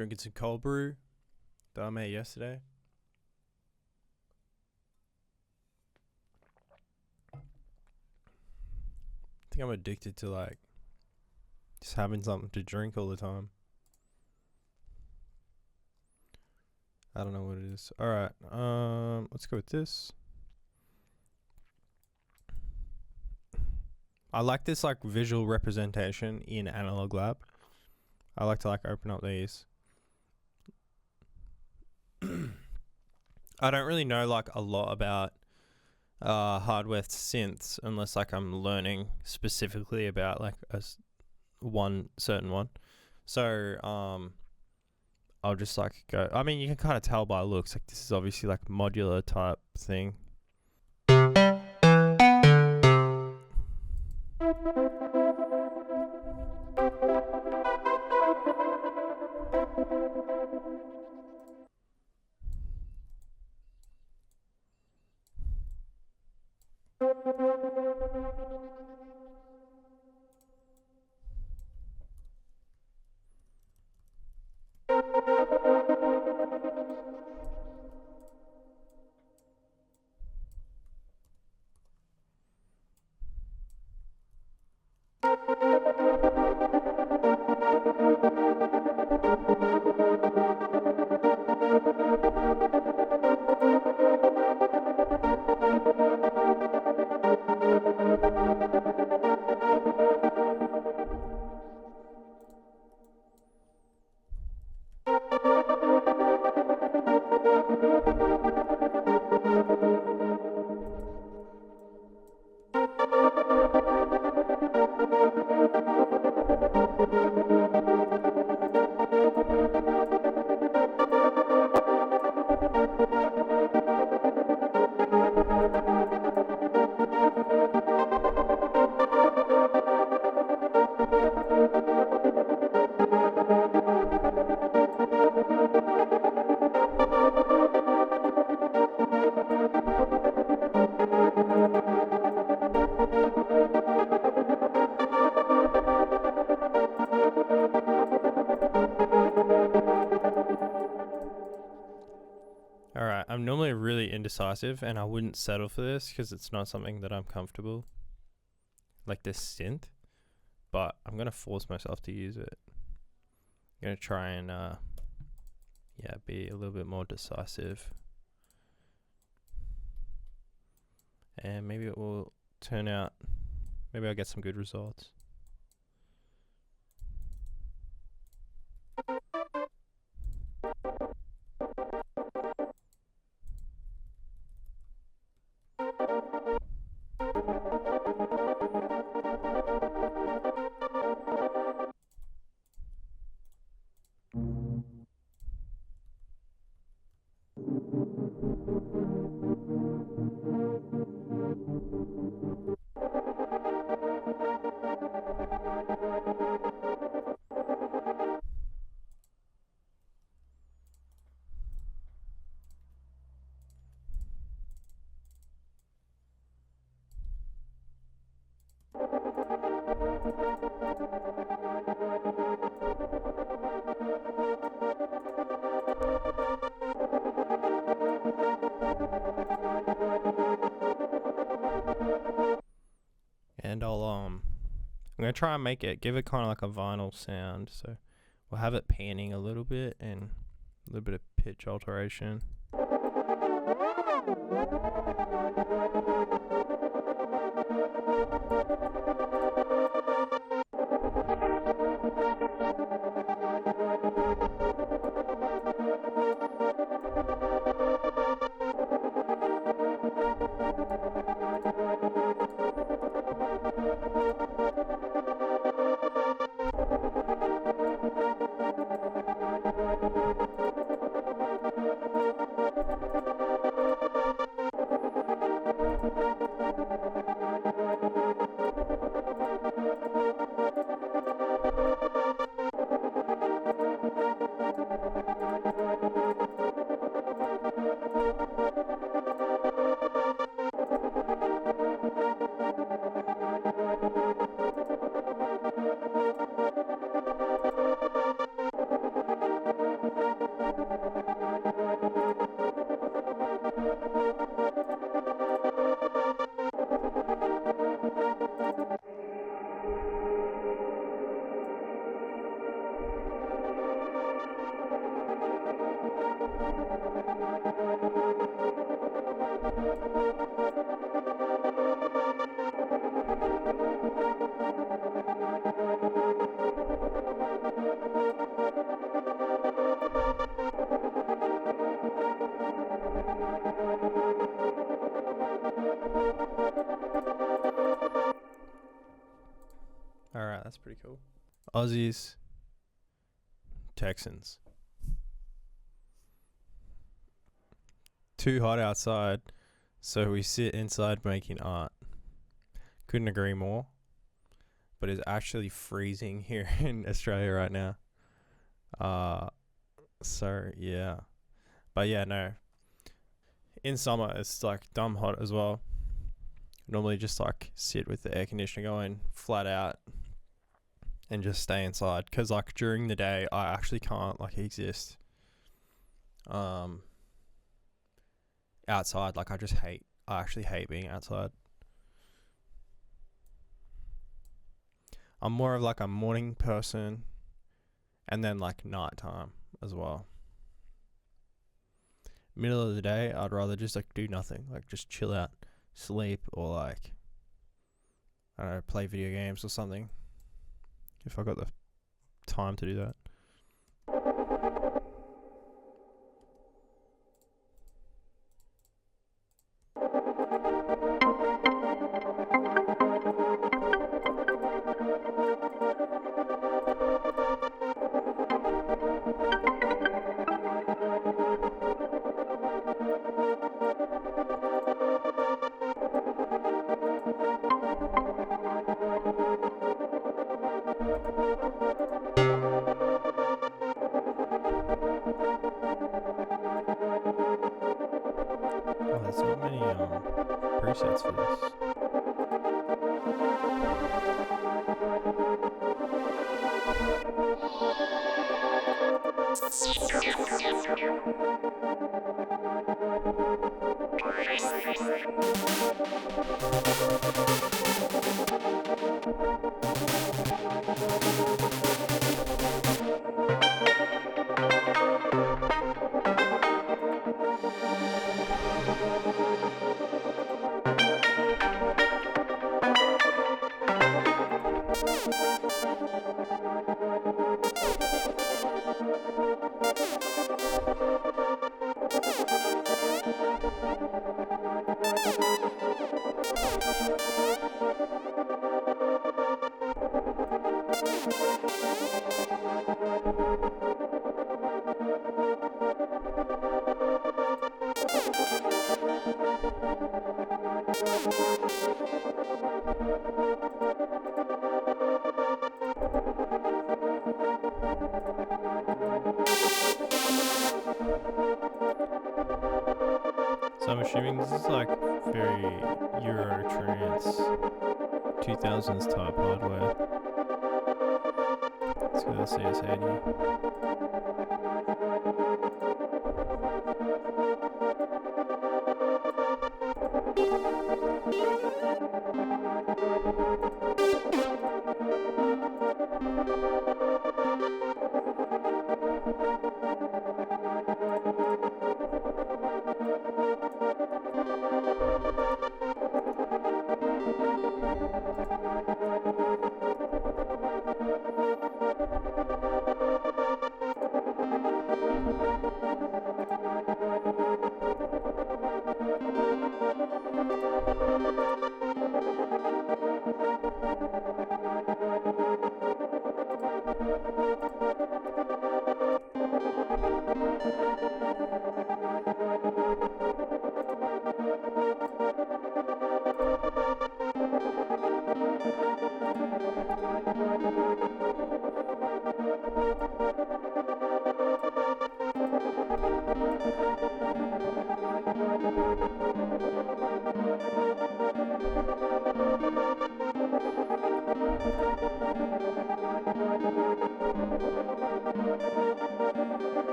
drinking some cold brew that I made yesterday. I think I'm addicted to like just having something to drink all the time. I don't know what it is. Alright, let's go with this. I like this like visual representation in Analog Lab. I like to like open up these. I don't really know like a lot about hardware synths unless like I'm learning specifically about like one certain one. So I'll just like go. I mean, you can kind of tell by looks like this is obviously like modular type thing. Alright, I'm normally really indecisive and I wouldn't settle for this because it's not something that I'm comfortable, like this synth, but I'm going to force myself to use it. I'm going to try and be a little bit more decisive. And maybe it will turn out, maybe I'll get some good results. And I'm gonna try and give it kind of like a vinyl sound. So we'll have it panning a little bit and a little bit of pitch alteration. Alright, that's pretty cool. Aussies, Texans. Too hot outside, so we sit inside making art. Couldn't agree more. But it's actually freezing here in Australia right now. So yeah. But yeah, no. In summer, it's like dumb hot as well. Normally just like sit with the air conditioner going flat out and just stay inside. Because like during the day, I actually can't like exist outside. Like I actually hate being outside. I'm more of like a morning person and then like nighttime as well. Middle of the day, I'd rather just like do nothing, like just chill out, sleep, or like, I don't know, play video games or something. If I got the time to do that. Oh, there's not many presets for this. So I'm assuming this is like very Euro trance 2000s type hardware. Let's go to CS80.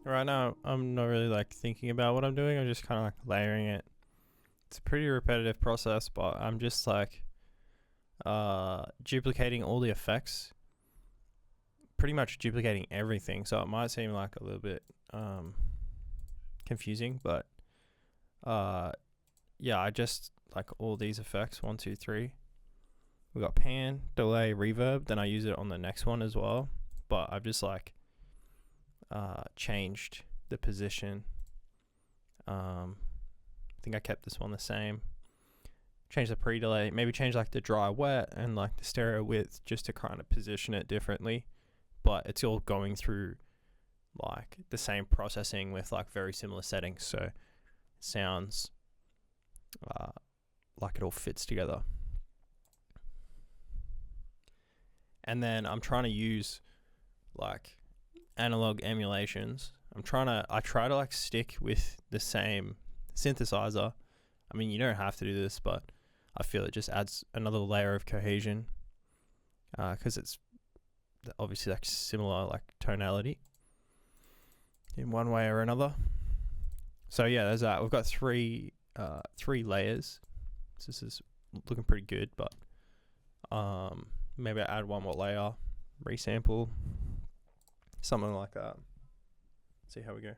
Right now, I'm not really like thinking about what I'm doing. I'm just kind of like layering it. It's a pretty repetitive process, but I'm just like duplicating all the effects, pretty much duplicating everything. So it might seem like a little bit confusing, but yeah, I just like all these effects. 1, 2, 3. We got pan, delay, reverb. Then I use it on the next one as well. But I've just like changed the position. I think I kept this one the same. Change the pre-delay, maybe change like the dry wet and like the stereo width just to kind of position it differently. But it's all going through like the same processing with like very similar settings, so it sounds like it all fits together. And then I'm trying to use like analog emulations. I try to like stick with the same synthesizer. I mean, you don't have to do this, but I feel it just adds another layer of cohesion because it's obviously like similar like tonality in one way or another. So yeah, there's that. We've got three layers. So this is looking pretty good, but maybe I add one more layer, resample, something like that. See how we go.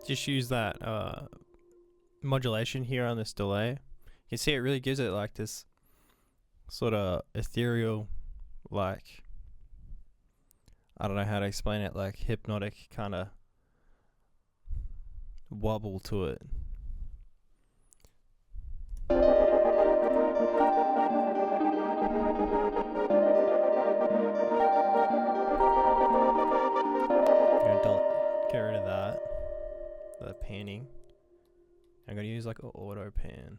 just use that modulation here on this delay. You can see it really gives it like this sort of ethereal, like, I don't know how to explain it, like hypnotic kind of wobble to it. I'm going to get rid of that, the panning. I'm going to use like an auto pan.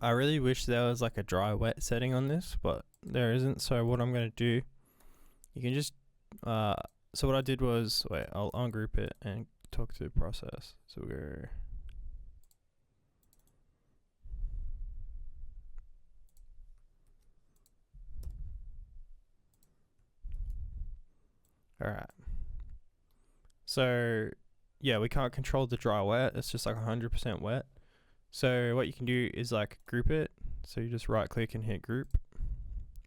I really wish there was like a dry wet setting on this, but there isn't. So what I'm going to do, you can just, so what I did was, wait, I'll ungroup it and talk through the process. So we'll go, alright. So yeah, we can't control the dry wet. It's just like 100% wet. So what you can do is like group it. So you just right click and hit group.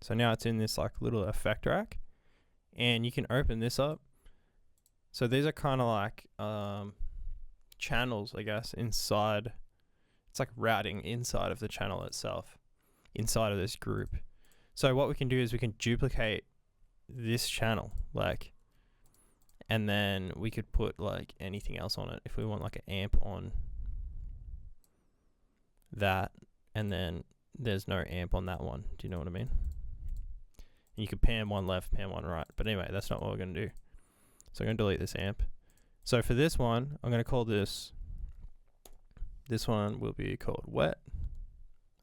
So now it's in this like little effect rack, and you can open this up. So these are kind of like channels, I guess, inside. It's like routing inside of the channel itself, inside of this group. So what we can do is we can duplicate this channel, like, and then we could put like anything else on it if we want, like an amp on that, and then there's no amp on that one. Do you know what I mean? And you could pan one left, pan one right. But anyway, that's not what we're going to do. So I'm going to delete this amp. So for this one, I'm going to call this one will be called wet.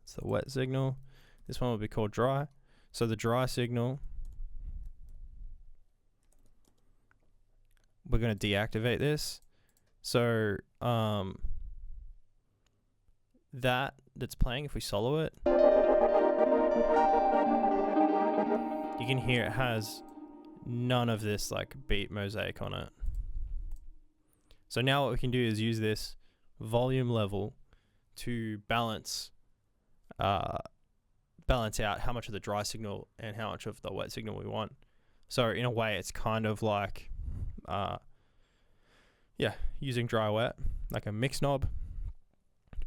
It's the wet signal. This one will be called dry. So the dry signal, we're going to deactivate this. So that's playing, if we solo it, you can hear it has none of this like beat mosaic on it. So now what we can do is use this volume level to balance out how much of the dry signal and how much of the wet signal we want. So in a way, it's kind of like using dry wet, like a mix knob,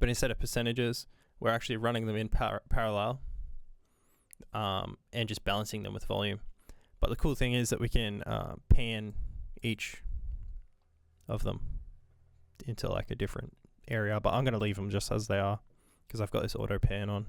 but instead of percentages, we're actually running them in parallel and just balancing them with volume. But the cool thing is that we can pan each of them into like a different area, but I'm going to leave them just as they are because I've got this auto pan on.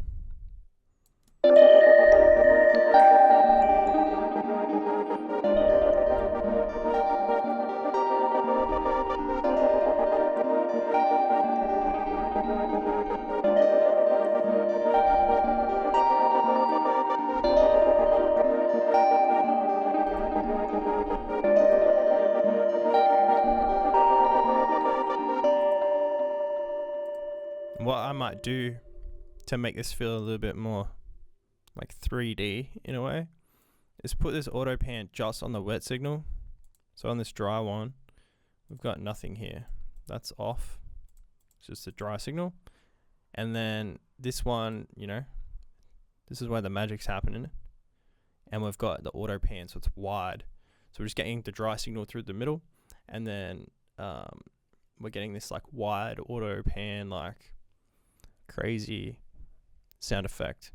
might do to make this feel a little bit more like 3D in a way is put this auto pan just on the wet signal. So on this dry one, we've got nothing here. That's off. It's just a dry signal. And then this one, you know, this is where the magic's happening. And we've got the auto pan, so it's wide. So we're just getting the dry signal through the middle. And then we're getting this like wide auto pan, like crazy sound effect.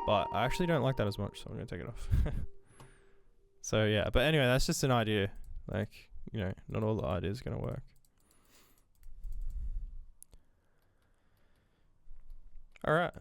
But I actually don't like that as much, so I'm going to take it off. So yeah, but anyway, that's just an idea. Like, you know, not all the ideas are going to work. All right.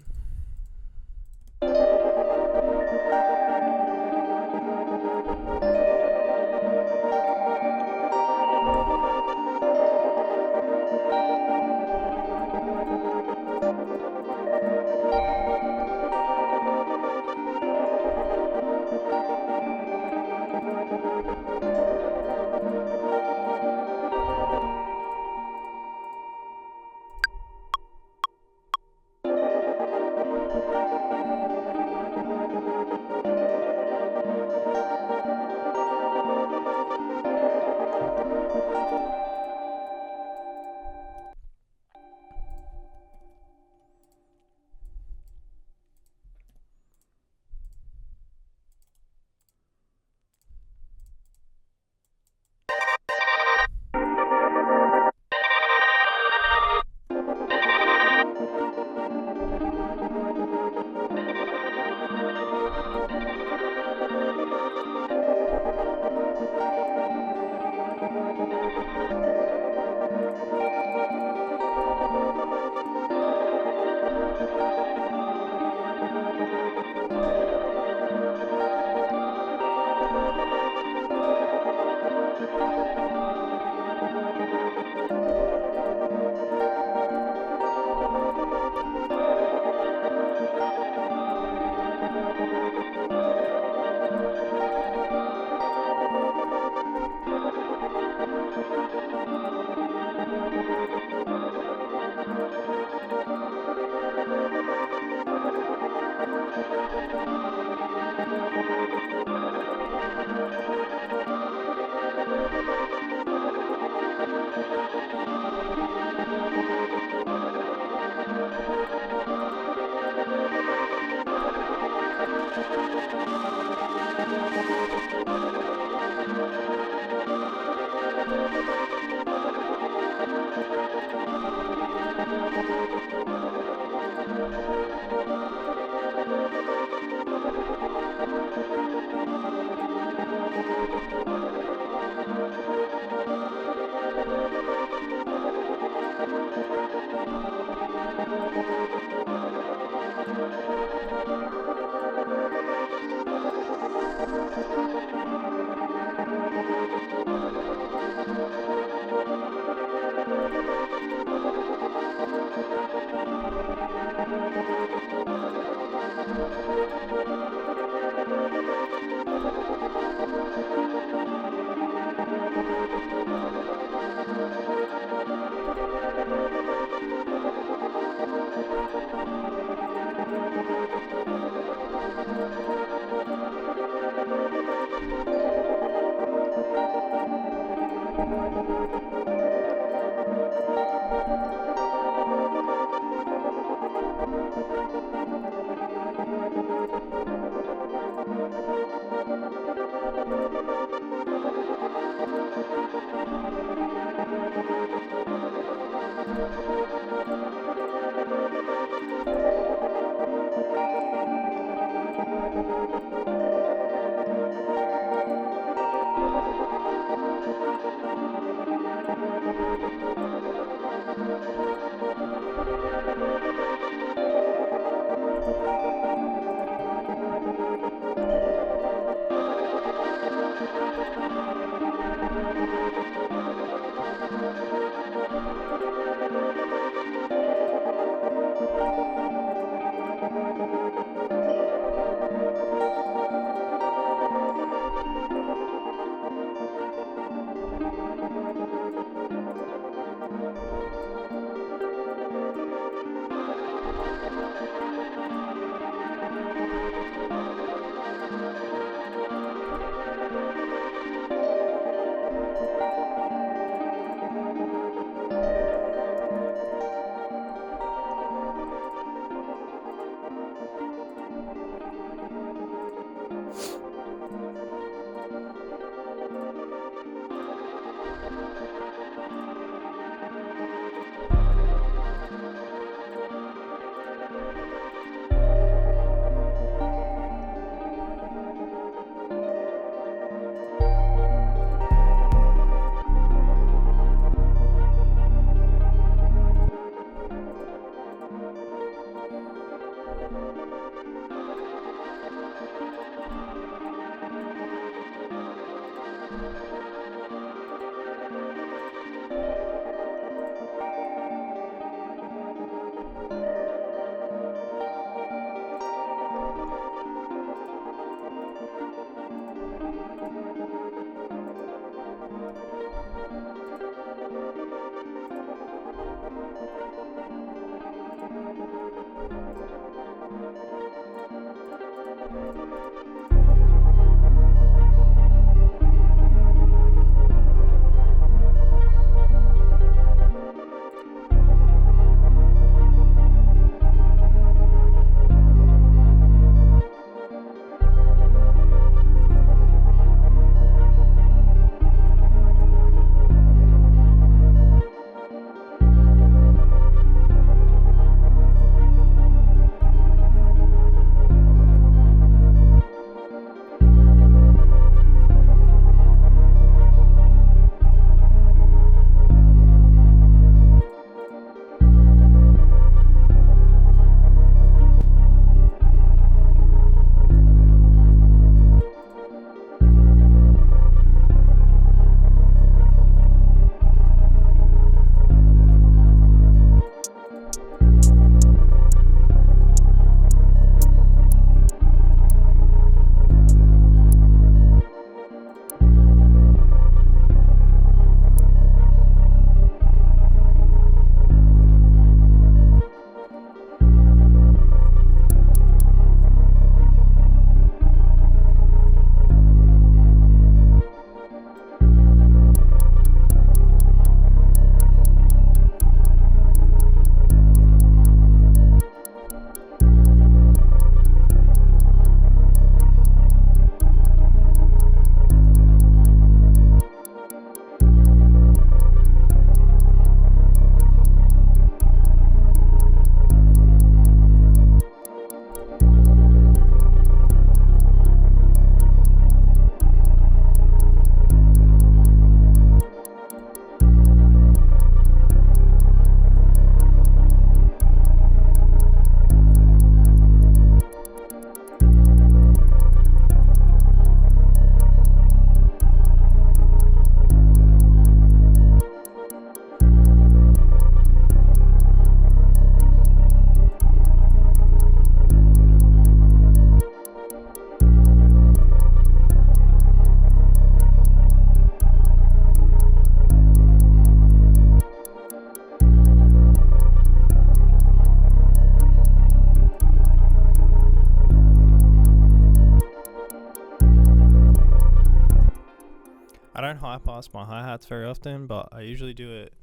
pass my hi-hats very often, but I usually do it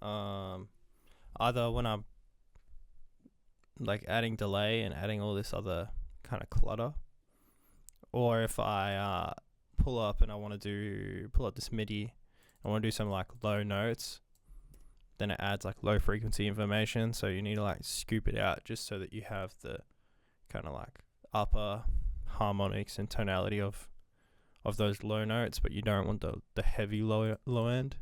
either when I'm like adding delay and adding all this other kind of clutter, or if I pull up and I want to pull up this MIDI, I want to do some like low notes, then it adds like low frequency information, so you need to like scoop it out just so that you have the kind of like upper harmonics and tonality of those low notes, but you don't want the heavy low end.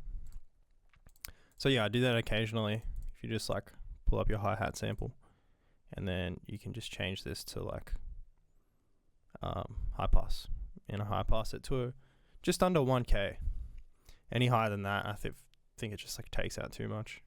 So yeah, I do that occasionally. If you just like pull up your hi-hat sample, and then you can just change this to like high pass, and I high pass it to just under 1K. Any higher than that, I think it just like takes out too much.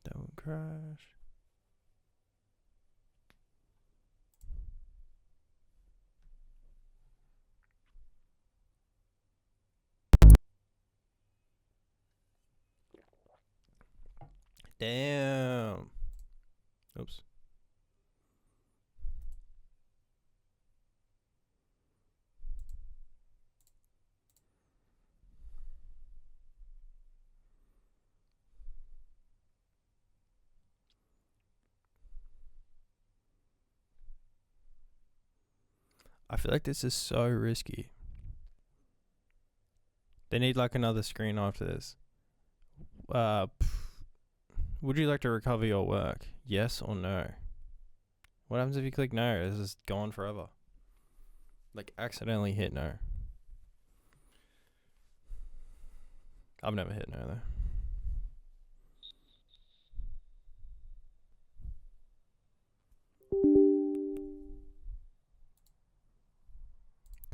Don't crash. Damn. Oops. I feel like this is so risky. They need like another screen after this. Would you like to recover your work? Yes or no? What happens if you click no? This is gone forever. Like accidentally hit no. I've never hit no though.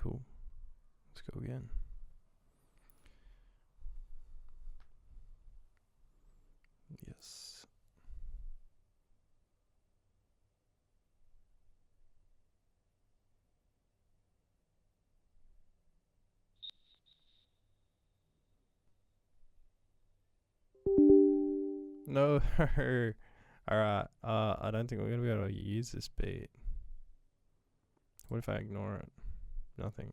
Cool. Let's go again. Yes. No. Alright. I don't think we're gonna be able to use this beat. What if I ignore it? Nothing.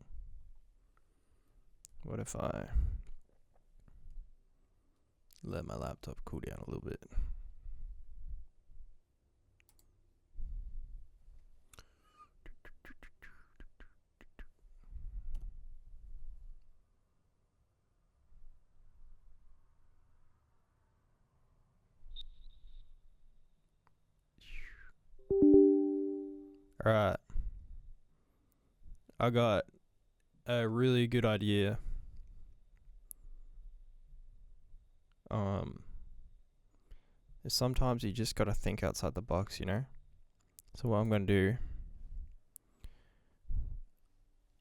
What if I let my laptop cool down a little bit? Alright. I got a really good idea. Sometimes you just gotta think outside the box, you know? So what I'm gonna do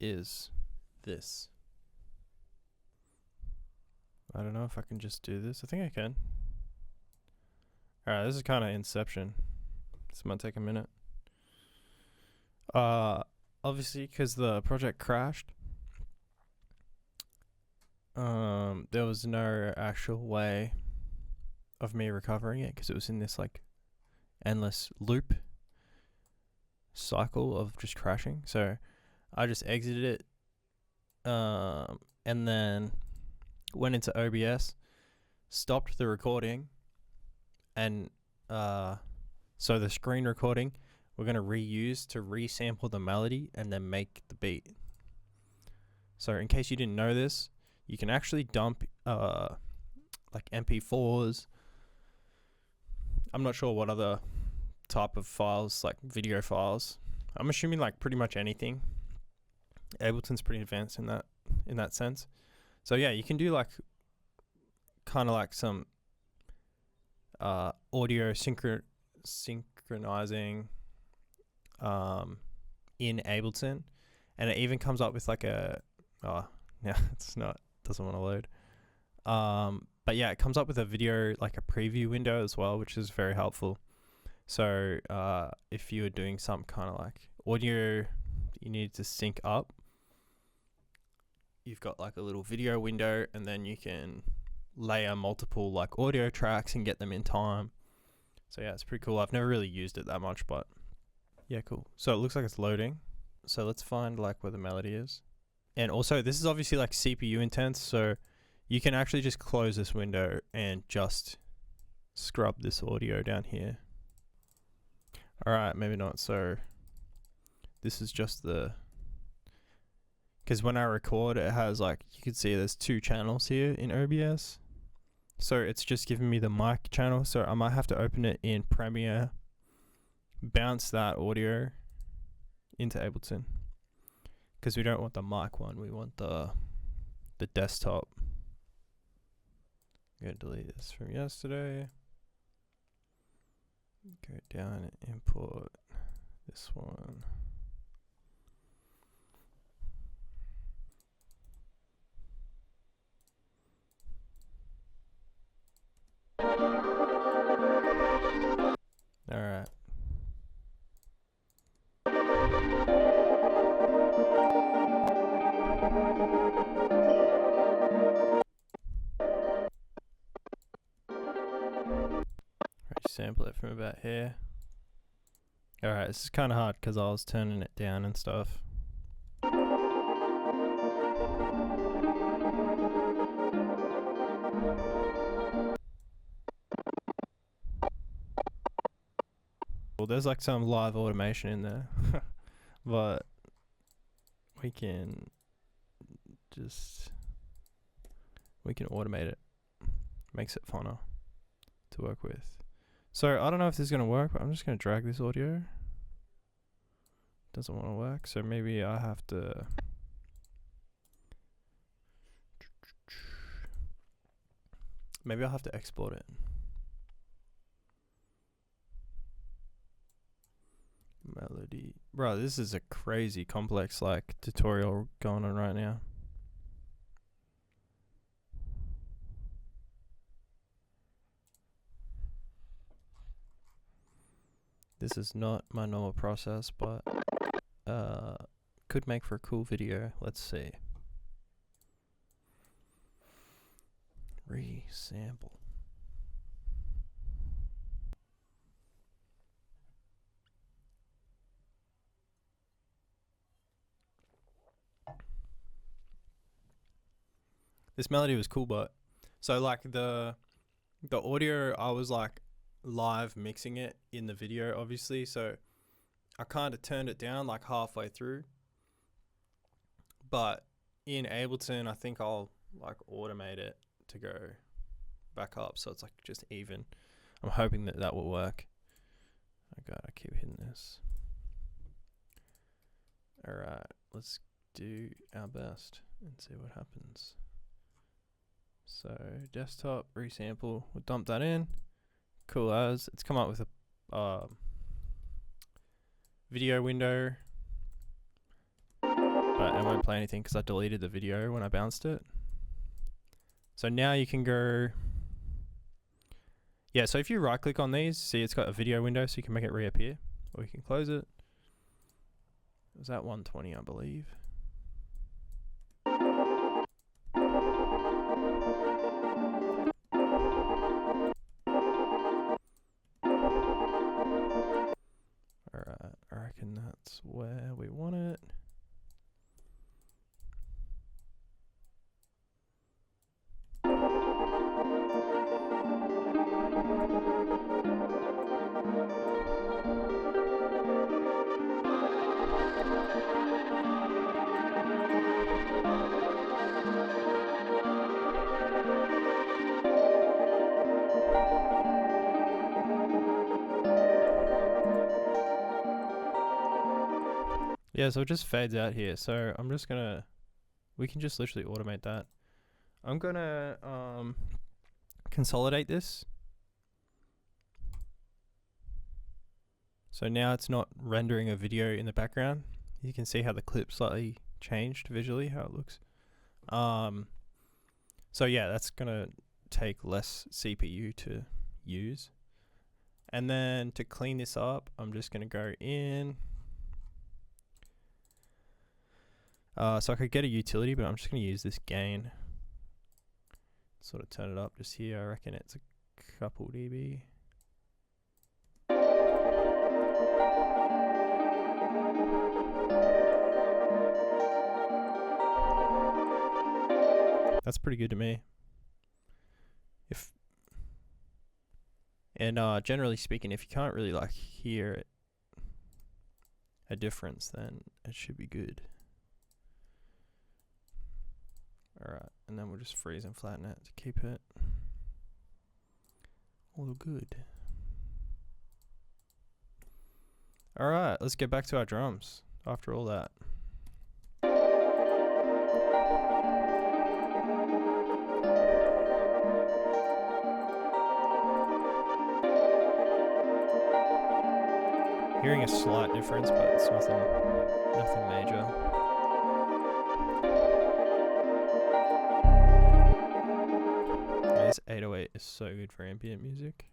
is this. I don't know if I can just do this. I think I can. Alright, this is kind of Inception. This might take a minute. Obviously, because the project crashed, there was no actual way of me recovering it because it was in this like endless loop cycle of just crashing. So I just exited it, and then went into OBS, stopped the recording, and so the screen recording we're going to reuse to resample the melody and then make the beat. So in case you didn't know this, you can actually dump like MP4s. I'm not sure what other type of files, like video files. I'm assuming like pretty much anything. Ableton's pretty advanced in that sense. So yeah, you can do like kind of like some audio synchronizing in Ableton, and it even comes up with like a doesn't want to load. But yeah, it comes up with a video, like a preview window as well, which is very helpful. So if you were doing some kind of like audio you need to sync up, you've got like a little video window, and then you can layer multiple like audio tracks and get them in time. So yeah, it's pretty cool. I've never really used it that much, but yeah, cool. So it looks like it's loading. So let's find like where the melody is. And also this is obviously like CPU intense, so you can actually just close this window and just scrub this audio down here. Alright, maybe not. So this is just the, because when I record it has like, you can see there's 2 channels here in OBS. So it's just giving me the mic channel. So I might have to open it in Premiere, bounce that audio into Ableton, because we don't want the mic one, we want the desktop. I'm gonna delete this from yesterday. Go down and import this one. Alright. Sample it from about here. Alright, this is kind of hard because I was turning it down and stuff. Well, there's like some live automation in there, but we can automate it. Makes it funner to work with. So I don't know if this is going to work, but I'm just going to drag this audio. Doesn't want to work, so maybe I have to I'll have to export it. Melody. Bro, this is a crazy complex like tutorial going on right now. This is not my normal process, but could make for a cool video. Let's see. Resample. This melody was cool, but so like the audio, I was like live mixing it in the video obviously, so I kind of turned it down like halfway through, but in Ableton I think I'll like automate it to go back up so it's like just even. I'm hoping that that will work. Oh god, I keep hitting this. Alright, let's do our best and see what happens. So desktop, resample, we'll dump that in. Cool as. It's come up with a video window, but it won't play anything because I deleted the video when I bounced it. So now you can go, yeah, so if you right click on these, see it's got a video window, so you can make it reappear, or you can close it. It was at 120, I believe. Alright, I reckon that's where we want it. Yeah, so it just fades out here. So I'm just gonna, we can just literally automate that. I'm gonna consolidate this. So now it's not rendering a video in the background. You can see how the clip slightly changed visually, how it looks. So yeah, that's gonna take less CPU to use. And then to clean this up, I'm just gonna go in. So I could get a utility, but I'm just gonna use this gain. Sort of turn it up just here. I reckon it's a couple dB. That's pretty good to me. Generally speaking, if you can't really like hear a difference, then it should be good. Alright, and then we'll just freeze and flatten it to keep it all good. Alright, let's get back to our drums after all that. Hearing a slight difference, but it's nothing major. This 808 is so good for ambient music.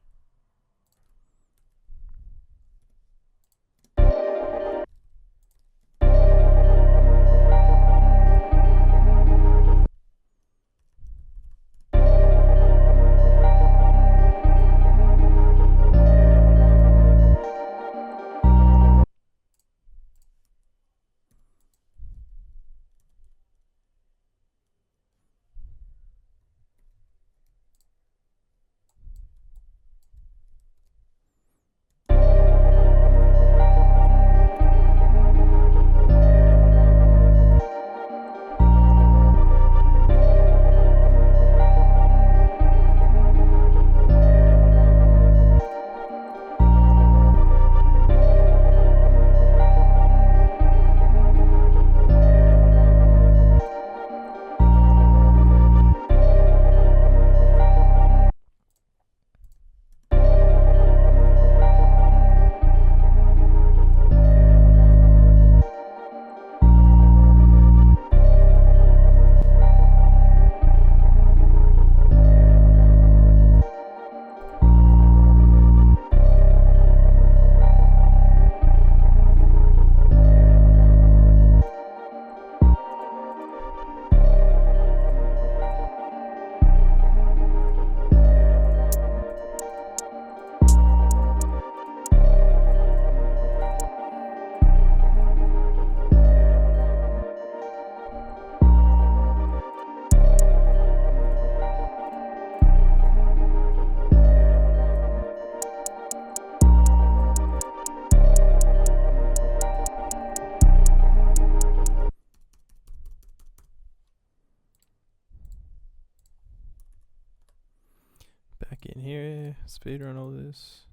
Back in here, speeder on all this.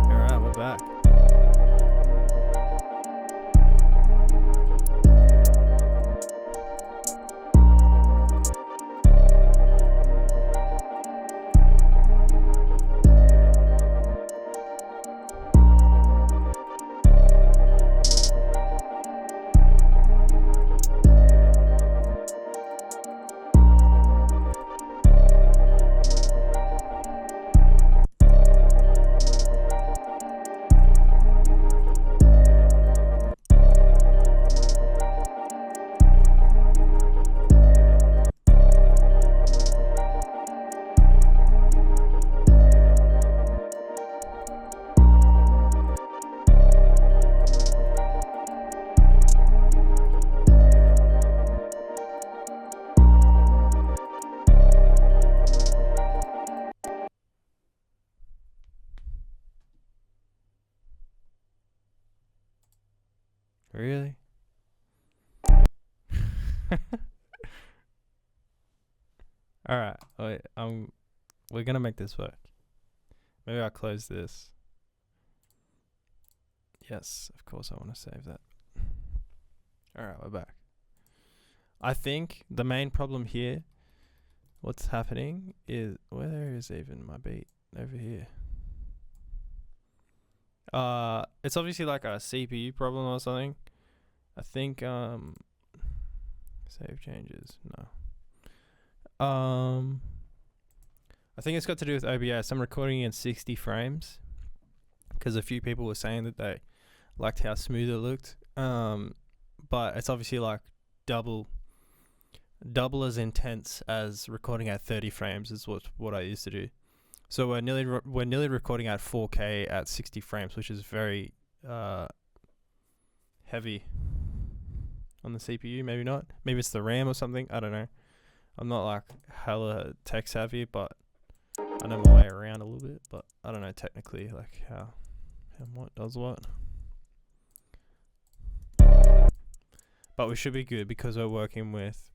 Alright, we're back. Really? Alright, wait, we're gonna make this work. Maybe I'll close this. Yes, of course I want to save that. Alright, we're back. I think the main problem here, what's happening is, where is even my beat? Over here. It's obviously like a CPU problem or something. I think, save changes, no. I think it's got to do with OBS. I'm recording in 60 frames because a few people were saying that they liked how smooth it looked. But it's obviously like double as intense as recording at 30 frames is what I used to do. So we're nearly recording at 4K at 60 frames, which is very heavy on the CPU. Maybe not. Maybe it's the RAM or something. I don't know. I'm not like hella tech savvy, but I know my way around a little bit. But I don't know technically like how what does what. But we should be good because we're working with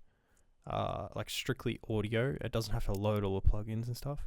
like strictly audio. It doesn't have to load all the plugins and stuff.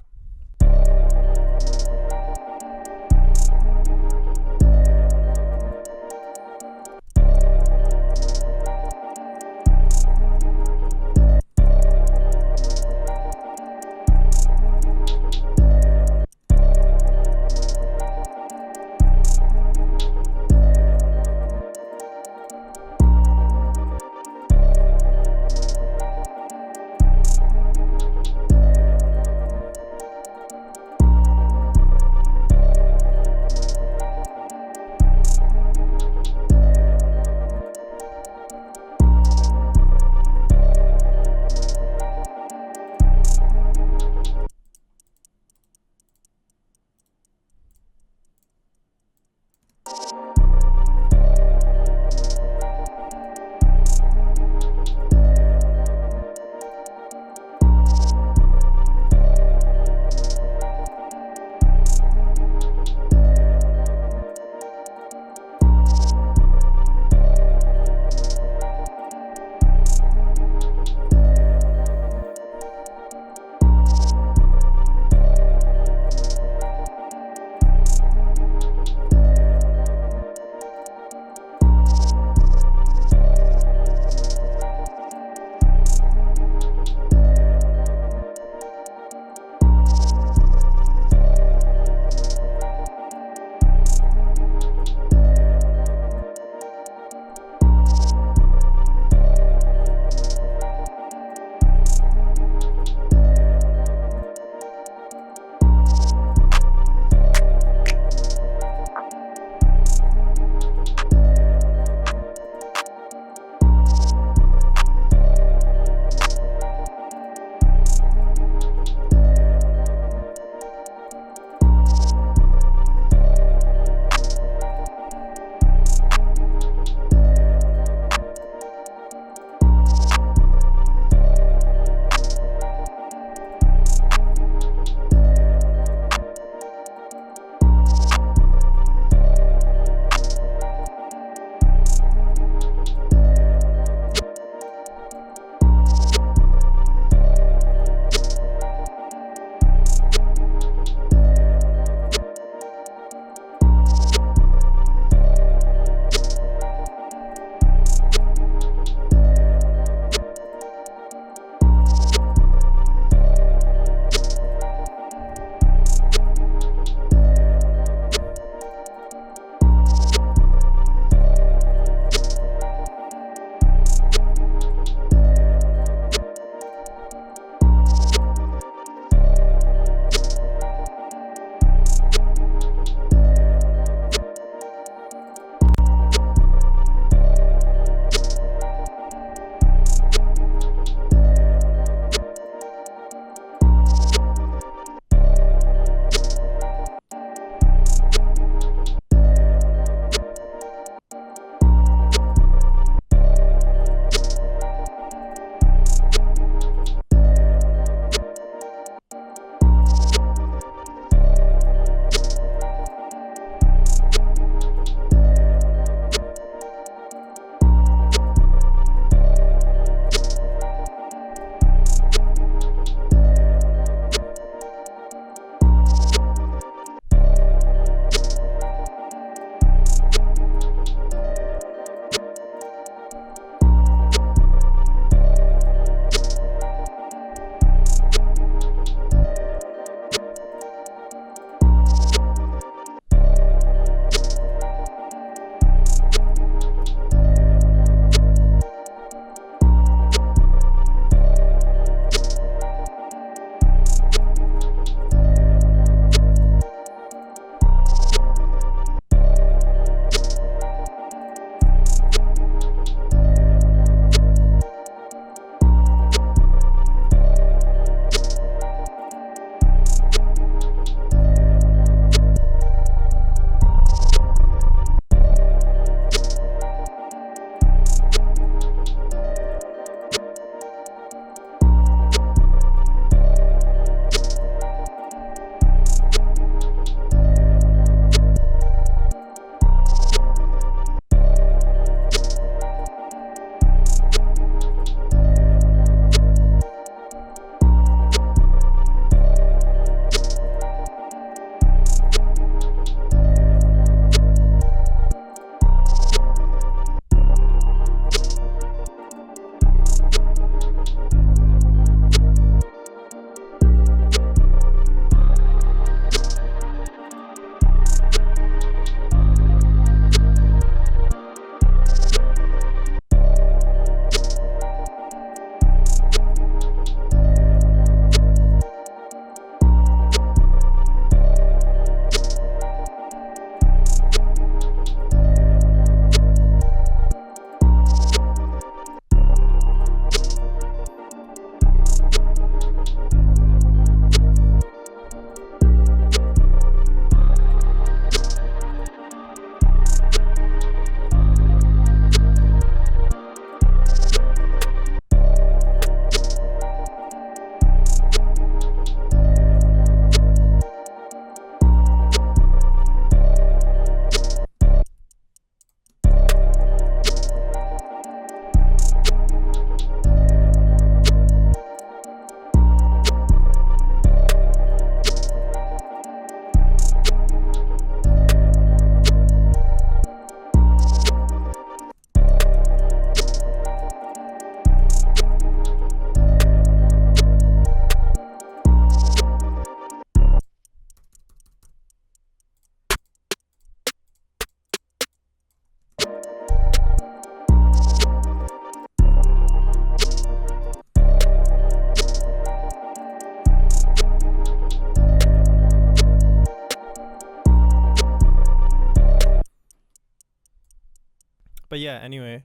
But yeah, anyway,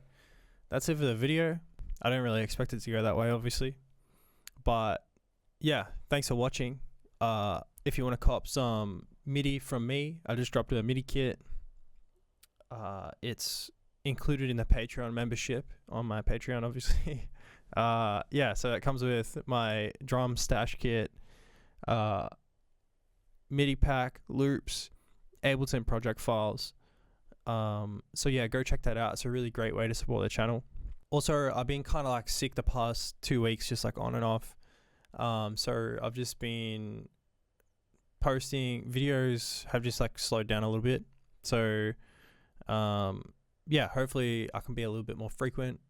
that's it for the video. I didn't really expect it to go that way, obviously. But yeah, thanks for watching. If you want to cop some MIDI from me, I just dropped a MIDI kit. It's included in the Patreon membership on my Patreon, obviously. Yeah, so it comes with my drum stash kit, MIDI pack, loops, Ableton project files. So yeah, go check that out. It's a really great way to support the channel. Also, I've been kind of like sick the past 2 weeks, just like on and off. So I've just been posting videos, have just like slowed down a little bit. So yeah, hopefully I can be a little bit more frequent.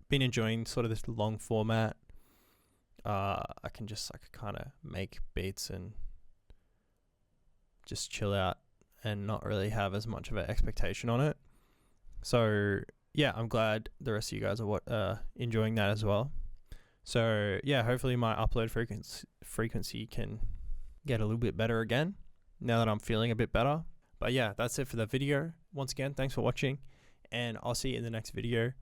Been enjoying sort of this long format. I can just like kind of make beats and just chill out and not really have as much of an expectation on it. So yeah, I'm glad the rest of you guys are enjoying that as well. So yeah, hopefully my upload frequency can get a little bit better again now that I'm feeling a bit better. But yeah, that's it for the video. Once again, thanks for watching, and I'll see you in the next video.